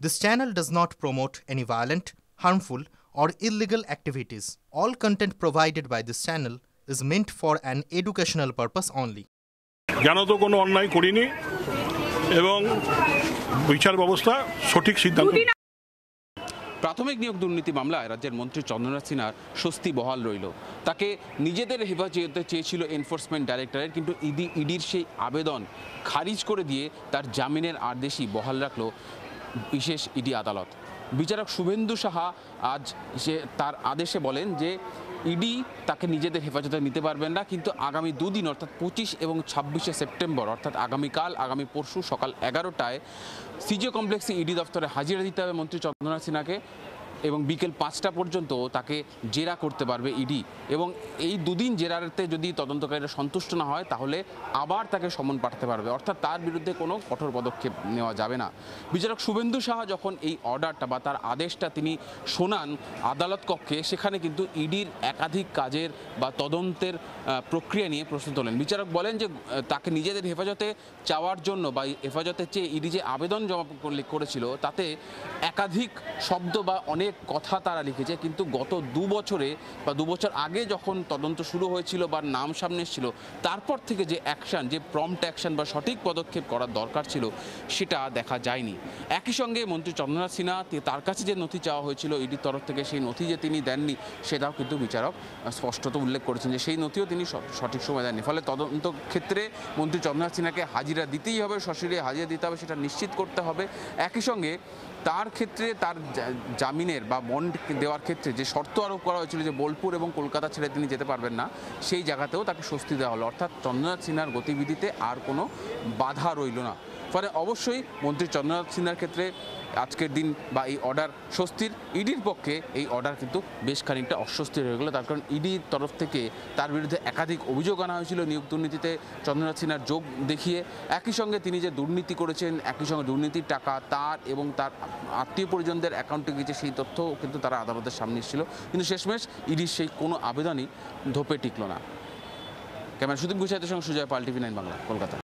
This channel does not promote any violent, harmful, or illegal activities. All content provided by this channel is meant for an educational purpose only. জানত কোনো অন্যায় করিনি এবং বিচার ব্যবস্থা সঠিক সিদ্ধান্ত। প্রাথমিক নিয়োগ দুর্নীতি মামলায় রাজ্যের মন্ত্রী চন্দ্রনাথ সিনহার স্বস্তি বহাল রইল। তাকে নিজেদের হেফাজতে চেয়েছিল এনফোর্সমেন্ট ডাইরেক্টরেট, কিন্তু ইডির সেই আবেদন খারিজ করে দিয়ে তার জামিনের আদেশই বহাল রাখল বিশেষ ইডি আদালত। বিচারক শুভেন্দু সাহা আজ তার আদেশে বলেন যে ইডি তাকে নিজেদের হেফাজতে নিতে পারবেন না, কিন্তু আগামী দুদিন অর্থাৎ 25 এবং 26শে সেপ্টেম্বর অর্থাৎ আগামীকাল আগামী পরশু সকাল 11টায় সিজিও কমপ্লেক্সে ইডি দফতরে হাজিরা দিতে হবে মন্ত্রী চন্দ্রনাথ সিনহাকে, এবং বিকেল 5টা পর্যন্ত তাকে জেরা করতে পারবে ইডি। এবং এই দুদিন জেরাতে যদি তদন্তকারীরা সন্তুষ্ট না হয় তাহলে আবার তাকে সমন পাঠাতে পারবে, অর্থাৎ তার বিরুদ্ধে কোনো কঠোর পদক্ষেপ নেওয়া যাবে না। বিচারক শুভেন্দু সাহা যখন এই অর্ডারটা বা তার আদেশটা তিনি শোনান আদালত কক্ষে, সেখানে কিন্তু ইডির একাধিক কাজের বা তদন্তের প্রক্রিয়া নিয়ে প্রশ্ন তোলেন। বিচারক বলেন যে তাকে নিজেদের হেফাজতে চাওয়ার জন্য বা হেফাজতে চেয়ে ইডি যে আবেদন জমা করেছিল তাতে একাধিক শব্দ বা অনেক কথা তারা লিখেছে, কিন্তু গত 2 বছরে বা 2 বছর আগে যখন তদন্ত শুরু হয়েছিল বা নাম সামনে এসেছিল, তারপর থেকে যে অ্যাকশন, যে প্রম্পট অ্যাকশন বা সঠিক পদক্ষেপ করার দরকার ছিল সেটা দেখা যায়নি। একই সঙ্গে মন্ত্রী চন্দ্রনাথ সিনহা তার কাছে যে নথি চাওয়া হয়েছিল ইডির তরফ থেকে, সেই নথি যে তিনি দেননি সেটাও কিন্তু বিচারক স্পষ্টত উল্লেখ করেছেন যে সেই নথিও তিনি সঠিক সময় দেননি। ফলে তদন্ত ক্ষেত্রে মন্ত্রী চন্দ্রনাথ সিনহাকে হাজিরা দিতেই হবে, সশরীরে হাজিরা দিতে হবে, সেটা নিশ্চিত করতে হবে। একই সঙ্গে তার ক্ষেত্রে তার জামিনের বা বন্ড দেওয়ার ক্ষেত্রে যে শর্ত আরোপ করা হয়েছিল যে বোলপুর এবং কলকাতা ছেড়ে তিনি যেতে পারবেন না, সেই জায়গাতেও তাকে স্বস্তি দেওয়া হলো, অর্থাৎ চন্দ্রনাথ সিনহার গতিবিধিতে আর কোনো বাধা রইল না। ফলে অবশ্যই মন্ত্রী চন্দ্রনাথ সিনহার ক্ষেত্রে আজকের দিন বা এই অর্ডার স্বস্তির। ইডির পক্ষে এই অর্ডার কিন্তু বেশ খানিকটা অস্বস্তি হয়ে গেলো, তার কারণ ইডির তরফ থেকে তার বিরুদ্ধে একাধিক অভিযোগ আনা হয়েছিল নিয়োগ দুর্নীতিতে চন্দ্রনাথ সিনহার যোগ দেখিয়ে। একই সঙ্গে তিনি যে দুর্নীতি করেছেন, একই সঙ্গে দুর্নীতির টাকা তার এবং তার আত্মীয় পরিজনদের অ্যাকাউন্টে গিয়েছে সেই তথ্যও কিন্তু তারা আদালতের সামনে এসেছিল, কিন্তু শেষমেশ ইডির সেই কোনো আবেদনই ধোপে টিকল না। ক্যামেরা সুদীপ ঘোষাইতের সঙ্গে সুজয় পাল, TV9 বাংলা, কলকাতা।